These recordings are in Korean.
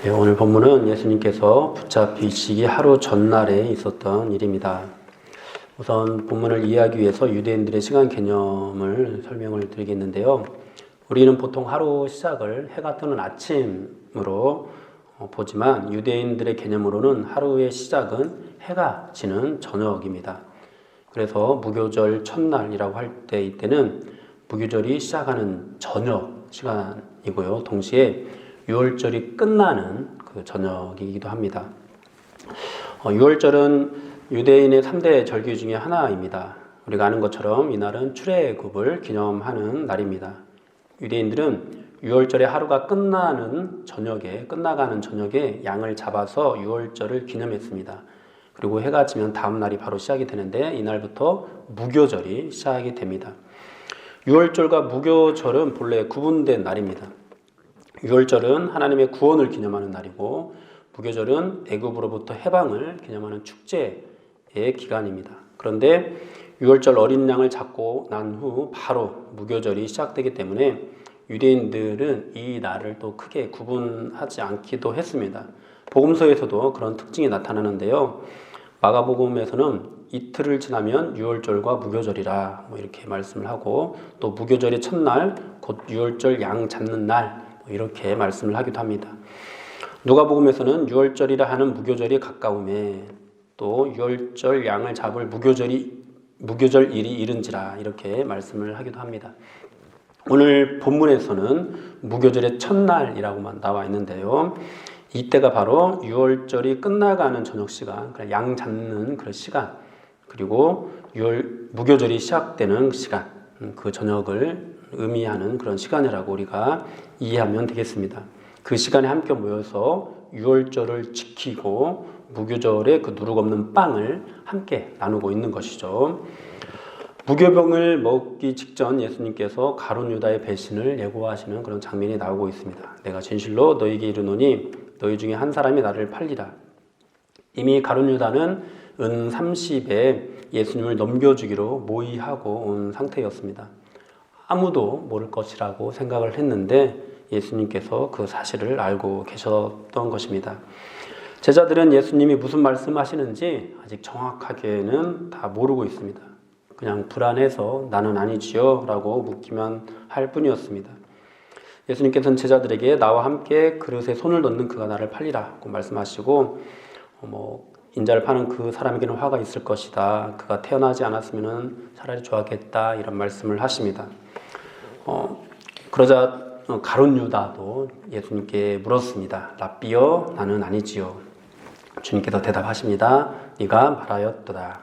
네, 오늘 본문은 예수님께서 붙잡히시기 하루 전날에 있었던 일입니다. 우선 본문을 이해하기 위해서 유대인들의 시간 개념을 설명을 드리겠는데요. 우리는 보통 하루 시작을 해가 뜨는 아침으로 보지만 유대인들의 개념으로는 하루의 시작은 해가 지는 저녁입니다. 그래서 무교절 첫날이라고 할 때 이때는 무교절이 시작하는 저녁 시간이고요. 동시에 유월절이 끝나는 그 저녁이기도 합니다. 유월절은 유대인의 3대 절기 중에 하나입니다. 우리가 아는 것처럼 이날은 출애굽을 기념하는 날입니다. 유대인들은 유월절의 하루가 끝나가는 저녁에 양을 잡아서 유월절을 기념했습니다. 그리고 해가 지면 다음 날이 바로 시작이 되는데 이날부터 무교절이 시작이 됩니다. 유월절과 무교절은 본래 구분된 날입니다. 유월절은 하나님의 구원을 기념하는 날이고 무교절은 애굽으로부터 해방을 기념하는 축제의 기간입니다. 그런데 유월절 어린 양을 잡고 난 후 바로 무교절이 시작되기 때문에 유대인들은 이 날을 또 크게 구분하지 않기도 했습니다. 복음서에서도 그런 특징이 나타나는데요. 마가복음에서는 이틀을 지나면 유월절과 무교절이라 이렇게 말씀을 하고 또 무교절의 첫날 곧 유월절 양 잡는 날 이렇게 말씀을 하기도 합니다. 누가복음에서는 유월절이라 하는 무교절이 가까움에 또 유월절 양을 잡을 무교절 일이 이른지라 이렇게 말씀을 하기도 합니다. 오늘 본문에서는 무교절의 첫날이라고만 나와 있는데요. 이때가 바로 유월절이 끝나가는 저녁 시간, 양 잡는 그 시간, 그리고 무교절이 시작되는 시간, 그 저녁을 의미하는 그런 시간이라고 우리가 이해하면 되겠습니다. 그 시간에 함께 모여서 유월절을 지키고 무교절의 그 누룩 없는 빵을 함께 나누고 있는 것이죠. 무교병을 먹기 직전 예수님께서 가룟 유다의 배신을 예고하시는 그런 장면이 나오고 있습니다. 내가 진실로 너희에게 이르노니 너희 중에 한 사람이 나를 팔리라. 이미 가룟 유다는 은 30에 예수님을 넘겨주기로 모의하고 온 상태였습니다. 아무도 모를 것이라고 생각을 했는데 예수님께서 그 사실을 알고 계셨던 것입니다. 제자들은 예수님이 무슨 말씀하시는지 아직 정확하게는 다 모르고 있습니다. 그냥 불안해서 나는 아니지요 라고 묻기만 할 뿐이었습니다. 예수님께서는 제자들에게 나와 함께 그릇에 손을 넣는 그가 나를 팔리라고 말씀하시고 인자를 파는 그 사람에게는 화가 있을 것이다. 그가 태어나지 않았으면 차라리 좋았겠다 이런 말씀을 하십니다. 그러자 가룟 유다도 예수님께 물었습니다. 랍비여 나는 아니지요. 주님께서 대답하십니다. 네가 말하였도다.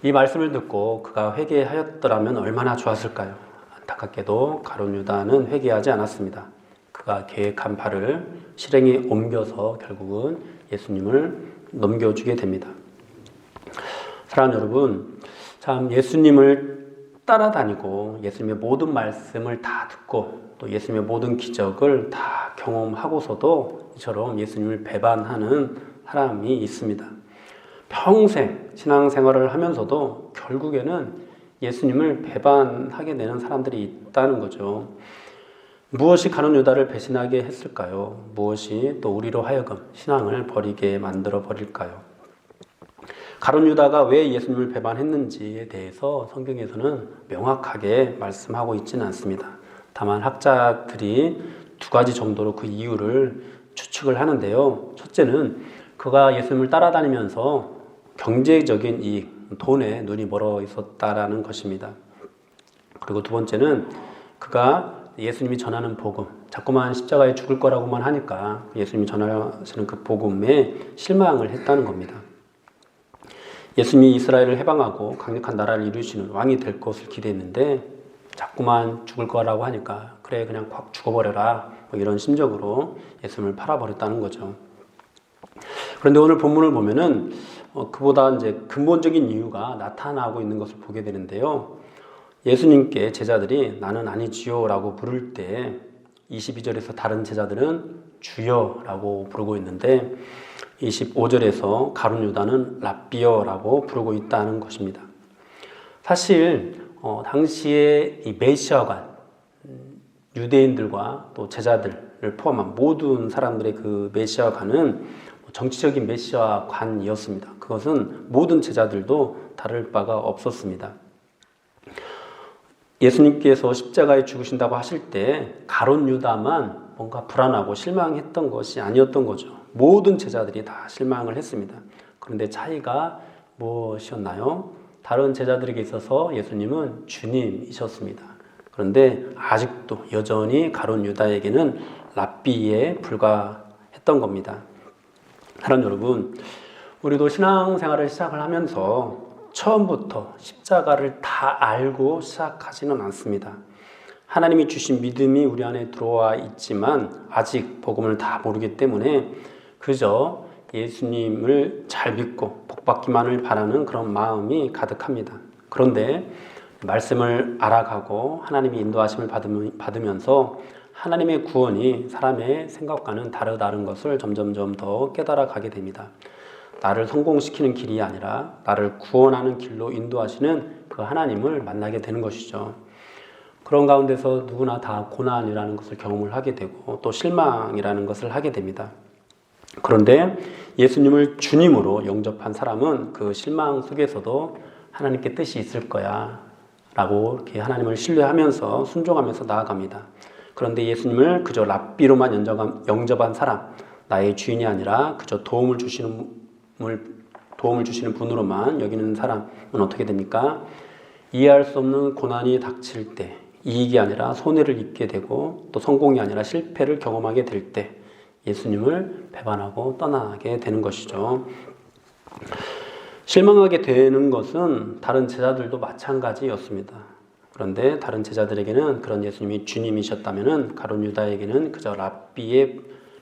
이 말씀을 듣고 그가 회개하였더라면 얼마나 좋았을까요? 안타깝게도 가룟 유다는 회개하지 않았습니다. 그가 계획한 바를 실행에 옮겨서 결국은 예수님을 넘겨주게 됩니다. 사랑하는 여러분, 참 예수님을 따라다니고 예수님의 모든 말씀을 다 듣고 또 예수님의 모든 기적을 다 경험하고서도 이처럼 예수님을 배반하는 사람이 있습니다. 평생 신앙생활을 하면서도 결국에는 예수님을 배반하게 되는 사람들이 있다는 거죠. 무엇이 가룟 유다를 배신하게 했을까요? 무엇이 또 우리로 하여금 신앙을 버리게 만들어 버릴까요? 가룟 유다가 왜 예수님을 배반했는지에 대해서 성경에서는 명확하게 말씀하고 있지는 않습니다. 다만 학자들이 두 가지 정도로 그 이유를 추측을 하는데요. 첫째는 그가 예수님을 따라다니면서 경제적인 이익, 돈에 눈이 멀어 있었다라는 것입니다. 그리고 두 번째는 그가 예수님이 전하는 복음, 자꾸만 십자가에 죽을 거라고만 하니까 예수님이 전하시는 그 복음에 실망을 했다는 겁니다. 예수님이 이스라엘을 해방하고 강력한 나라를 이루시는 왕이 될 것을 기대했는데 자꾸만 죽을 거라고 하니까 그래 그냥 확 죽어버려라 이런 심정으로 예수님을 팔아버렸다는 거죠. 그런데 오늘 본문을 보면은 그보다 이제 근본적인 이유가 나타나고 있는 것을 보게 되는데요. 예수님께 제자들이 나는 아니지요 라고 부를 때 22절에서 다른 제자들은 주여 라고 부르고 있는데 25절에서 가룟 유다는 랍비여 라고 부르고 있다는 것입니다. 사실 당시에 이 메시아관 유대인들과 또 제자들 이스라엘을 포함한 모든 사람들의 그 메시아관은 정치적인 메시아관이었습니다. 그것은 모든 제자들도 다를 바가 없었습니다. 예수님께서 십자가에 죽으신다고 하실 때 가룟 유다만 뭔가 불안하고 실망했던 것이 아니었던 거죠. 모든 제자들이 다 실망을 했습니다. 그런데 차이가 무엇이었나요? 다른 제자들에게 있어서 예수님은 주님이셨습니다. 그런데 아직도 여전히 가룟 유다에게는 랍비에 불과했던 겁니다. 사랑하는 여러분, 우리도 신앙생활을 시작을 하면서 처음부터 십자가를 다 알고 시작하지는 않습니다. 하나님이 주신 믿음이 우리 안에 들어와 있지만 아직 복음을 다 모르기 때문에 그저 예수님을 잘 믿고 복받기만을 바라는 그런 마음이 가득합니다. 그런데 말씀을 알아가고 하나님의 인도하심을 받으면서 하나님의 구원이 사람의 생각과는 다르다는 것을 점점점 더 깨달아가게 됩니다. 나를 성공시키는 길이 아니라 나를 구원하는 길로 인도하시는 그 하나님을 만나게 되는 것이죠. 그런 가운데서 누구나 다 고난이라는 것을 경험을 하게 되고 또 실망이라는 것을 하게 됩니다. 그런데 예수님을 주님으로 영접한 사람은 그 실망 속에서도 하나님께 뜻이 있을 거야 라고 이렇게 하나님을 신뢰하면서 순종하면서 나아갑니다. 그런데 예수님을 그저 랍비로만 영접한 사람, 나의 주인이 아니라 그저 도움을 주시는 분으로만 여기는 사람은 어떻게 됩니까? 이해할 수 없는 고난이 닥칠 때, 이익이 아니라 손해를 입게 되고 또 성공이 아니라 실패를 경험하게 될 때 예수님을 배반하고 떠나게 되는 것이죠. 실망하게 되는 것은 다른 제자들도 마찬가지였습니다. 그런데 다른 제자들에게는 그런 예수님이 주님이셨다면 가룟 유다에게는 그저 랍비에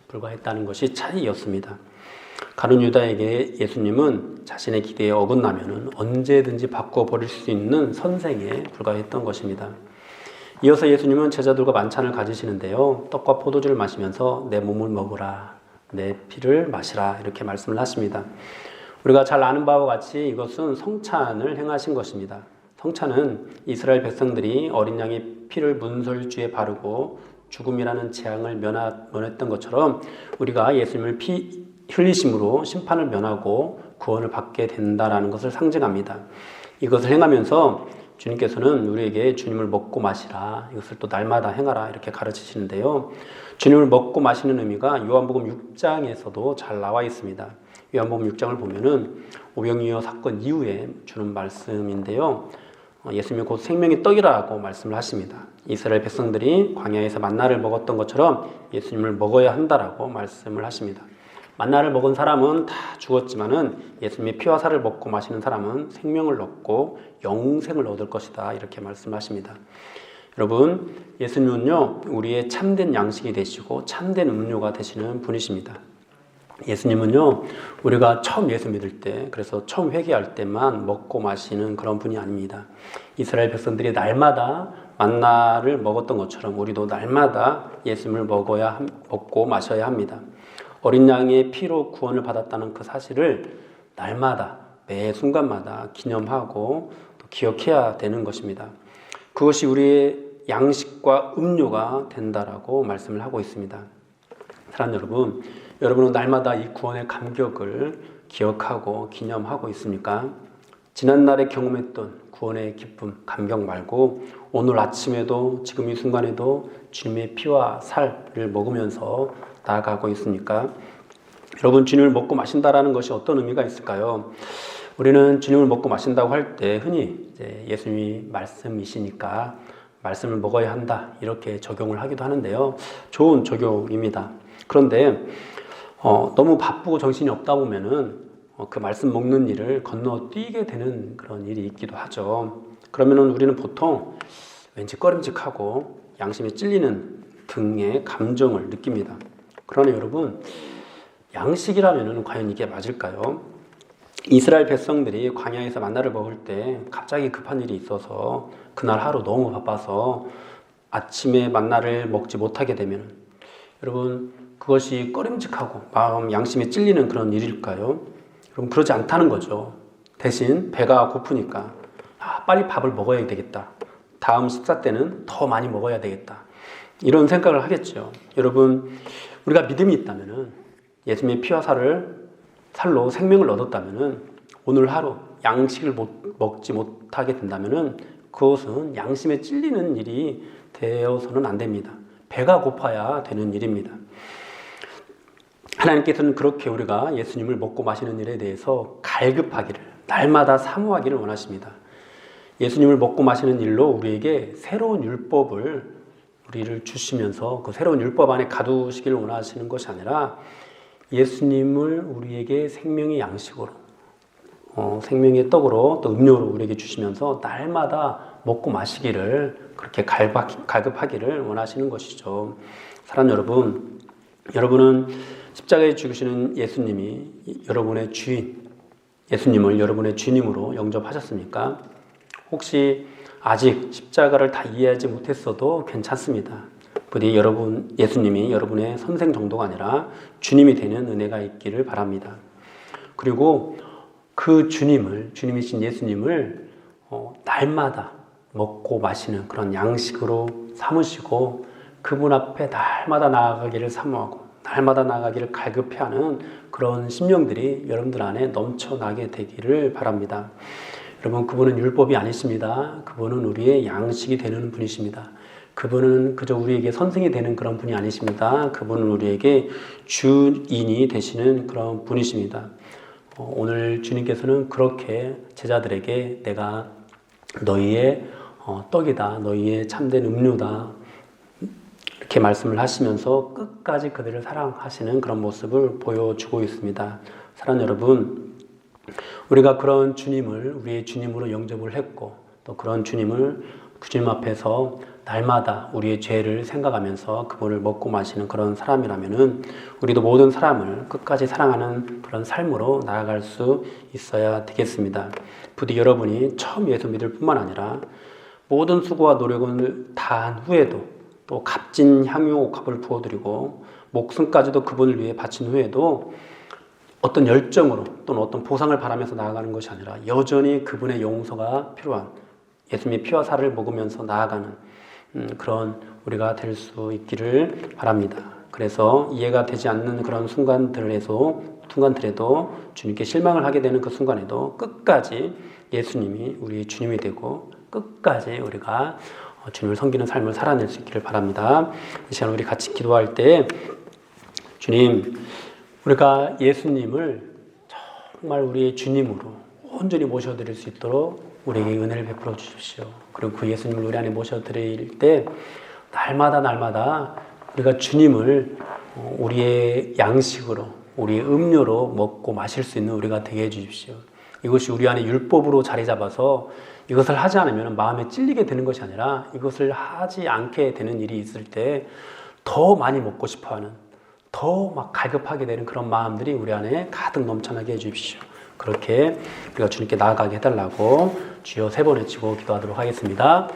불과했다는 것이 차이였습니다. 가룟 유다에게 예수님은 자신의 기대에 어긋나면 언제든지 바꿔버릴 수 있는 선생에 불과했던 것입니다. 이어서 예수님은 제자들과 만찬을 가지시는데요. 떡과 포도주를 마시면서 내 몸을 먹으라, 내 피를 마시라 이렇게 말씀을 하십니다. 우리가 잘 아는 바와 같이 이것은 성찬을 행하신 것입니다. 성찬은 이스라엘 백성들이 어린 양의 피를 문설주에 바르고 죽음이라는 재앙을 면했던 것처럼 우리가 예수님을 피 흘리심으로 심판을 면하고 구원을 받게 된다라는 것을 상징합니다. 이것을 행하면서 주님께서는 우리에게 주님을 먹고 마시라, 이것을 또 날마다 행하라 이렇게 가르치시는데요. 주님을 먹고 마시는 의미가 요한복음 6장에서도 잘 나와 있습니다. 요한복음 6장을 보면은 오병이어 사건 이후에 주는 말씀인데요. 예수님이 곧 생명의 떡이라고 말씀을 하십니다. 이스라엘 백성들이 광야에서 만나를 먹었던 것처럼 예수님을 먹어야 한다라고 말씀을 하십니다. 만나를 먹은 사람은 다 죽었지만은 예수님의 피와 살을 먹고 마시는 사람은 생명을 얻고 영생을 얻을 것이다 이렇게 말씀하십니다. 여러분, 예수님은요 우리의 참된 양식이 되시고 참된 음료가 되시는 분이십니다. 예수님은요 우리가 처음 예수 믿을 때, 그래서 처음 회개할 때만 먹고 마시는 그런 분이 아닙니다. 이스라엘 백성들이 날마다 만나를 먹었던 것처럼 우리도 날마다 예수님을 먹고 마셔야 합니다. 어린 양의 피로 구원을 받았다는 그 사실을 날마다 매 순간마다 기념하고 또 기억해야 되는 것입니다. 그것이 우리의 양식과 음료가 된다라고 말씀을 하고 있습니다. 사랑하는 여러분, 여러분은 날마다 이 구원의 감격을 기억하고 기념하고 있습니까? 지난날에 경험했던 구원의 기쁨, 감격 말고 오늘 아침에도 지금 이 순간에도 주님의 피와 살을 먹으면서 나아가고 있습니까? 여러분, 주님을 먹고 마신다라는 것이 어떤 의미가 있을까요? 우리는 주님을 먹고 마신다고 할 때 흔히 예수님이 말씀이시니까 말씀을 먹어야 한다 이렇게 적용을 하기도 하는데요. 좋은 적용입니다. 그런데 너무 바쁘고 정신이 없다 보면은 그 말씀 먹는 일을 건너뛰게 되는 그런 일이 있기도 하죠. 그러면은 우리는 보통 왠지 꺼림직하고 양심에 찔리는 등의 감정을 느낍니다. 그러나 여러분, 양식이라면 과연 이게 맞을까요? 이스라엘 백성들이 광야에서 만나를 먹을 때 갑자기 급한 일이 있어서 그날 하루 너무 바빠서 아침에 만나를 먹지 못하게 되면 여러분, 그것이 꺼림직하고 마음 양심에 찔리는 그런 일일까요? 여러분, 그러지 않다는 거죠. 대신 배가 고프니까 빨리 밥을 먹어야 되겠다. 다음 식사 때는 더 많이 먹어야 되겠다. 이런 생각을 하겠죠. 여러분, 우리가 믿음이 있다면은, 예수님의 피와 살로 생명을 얻었다면은, 오늘 하루 양식을 먹지 못하게 된다면은 그것은 양심에 찔리는 일이 되어서는 안 됩니다. 배가 고파야 되는 일입니다. 하나님께서는 그렇게 우리가 예수님을 먹고 마시는 일에 대해서 갈급하기를, 날마다 사모하기를 원하십니다. 예수님을 먹고 마시는 일로 우리에게 새로운 율법을 우리를 주시면서 그 새로운 율법 안에 가두시기를 원하시는 것이 아니라 예수님을 우리에게 생명의 양식으로, 생명의 떡으로 또 음료로 우리에게 주시면서 날마다 먹고 마시기를, 그렇게 갈급하기를 원하시는 것이죠. 사랑하는 여러분, 여러분은 십자가에 죽으시는 예수님이 여러분의 주인, 예수님을 여러분의 주님으로 영접하셨습니까? 혹시 아직 십자가를 다 이해하지 못했어도 괜찮습니다. 부디 예수님이 여러분의 선생 정도가 아니라 주님이 되는 은혜가 있기를 바랍니다. 그리고 그 주님이신 예수님을 날마다 먹고 마시는 그런 양식으로 삼으시고 그분 앞에 날마다 나아가기를 사모하고 날마다 나아가기를 갈급해하는 그런 심령들이 여러분들 안에 넘쳐나게 되기를 바랍니다. 여러분, 그분은 율법이 아니십니다. 그분은 우리의 양식이 되는 분이십니다. 그분은 그저 우리에게 선생이 되는 그런 분이 아니십니다. 그분은 우리에게 주인이 되시는 그런 분이십니다. 오늘 주님께서는 그렇게 제자들에게 내가 너희의 떡이다, 너희의 참된 음료다, 이렇게 말씀을 하시면서 끝까지 그들을 사랑하시는 그런 모습을 보여주고 있습니다. 사랑하는 여러분, 우리가 그런 주님을 우리의 주님으로 영접을 했고 또 그런 주님을 그 주님 앞에서 날마다 우리의 죄를 생각하면서 그분을 먹고 마시는 그런 사람이라면은 우리도 모든 사람을 끝까지 사랑하는 그런 삶으로 나아갈 수 있어야 되겠습니다. 부디 여러분이 처음 예수 믿을 뿐만 아니라 모든 수고와 노력을 다한 후에도 또 값진 향유 옥합을 부어드리고 목숨까지도 그분을 위해 바친 후에도 어떤 열정으로 또는 어떤 보상을 바라면서 나아가는 것이 아니라 여전히 그분의 용서가 필요한 예수님의 피와 살을 먹으면서 나아가는 그런 우리가 될 수 있기를 바랍니다. 그래서 이해가 되지 않는 그런 순간들에도 주님께 실망을 하게 되는 그 순간에도 끝까지 예수님이 우리 주님이 되고 끝까지 우리가 주님을 섬기는 삶을 살아낼 수 있기를 바랍니다. 이 시간 우리 같이 기도할 때 주님, 우리가 예수님을 정말 우리의 주님으로 온전히 모셔드릴 수 있도록 우리에게 은혜를 베풀어 주십시오. 그리고 그 예수님을 우리 안에 모셔드릴 때 날마다 우리가 주님을 우리의 양식으로, 우리의 음료로 먹고 마실 수 있는 우리가 되게 해주십시오. 이것이 우리 안에 율법으로 자리 잡아서 이것을 하지 않으면 마음에 찔리게 되는 것이 아니라 이것을 하지 않게 되는 일이 있을 때 더 많이 먹고 싶어하는, 더 막 갈급하게 되는 그런 마음들이 우리 안에 가득 넘쳐나게 해주십시오. 그렇게 우리가 주님께 나아가게 해달라고 주여 3번 외치고 기도하도록 하겠습니다.